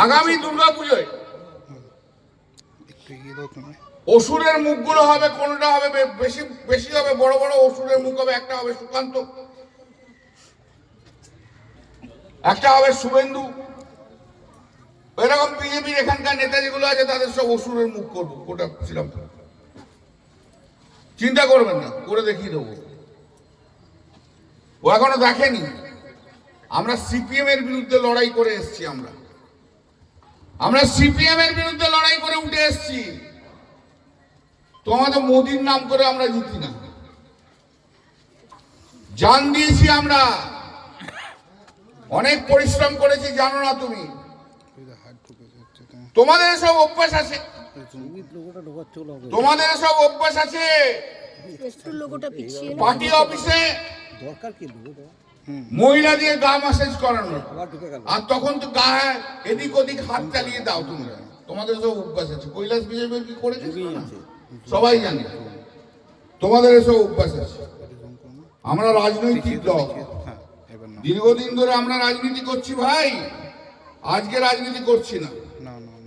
আগামী দুর্গাপুজোয় অসুরের মুখগুলো হবে, কোনটা হবে বেশি বেশি হবে, বড় বড় অসুরের মুখ হবে। একটা হবে সুকান্ত, একটা হবে শুভেন্দু। এরকম বিজেপির এখানকার নেতা যেগুলো আছে তাদের সব অসুরের মুখ করবো গোটা শ্রীরামপুর। চিন্তা করবেন না, করে দেখিয়ে দেবো। ও এখনো দেখেনি। আমরা সিপিএম এর বিরুদ্ধে লড়াই করে এসছি। আমরা সিপিএম এর বিরুদ্ধে লড়াই করে উঠে এসছি। তোমাদের মোদির নাম করে আমরা জিতি না, জান দিয়েছি। আমরা অনেক পরিশ্রম করেছি, জানো না তুমি। তোমাদের সব অভ্যাস আছে, তোমাদের সব অভ্যাস আছে। পার্টি অফিসে মহিলা দিয়ে গা ম্যাসাজ করানো, আর তখন তো গা এদিক ওদিক হাত চালিয়ে দাও তোমরা। তোমাদের সব অভ্যাস আছে। কৈলাস বিজেপি কি করেছে সবাই জানে। তোমাদের এসব অভ্যাস আছে। আমরা রাজনৈতিক দল, দীর্ঘদিন ধরে আমরা রাজনীতি করছি ভাই, আজকে রাজনীতি করছি না।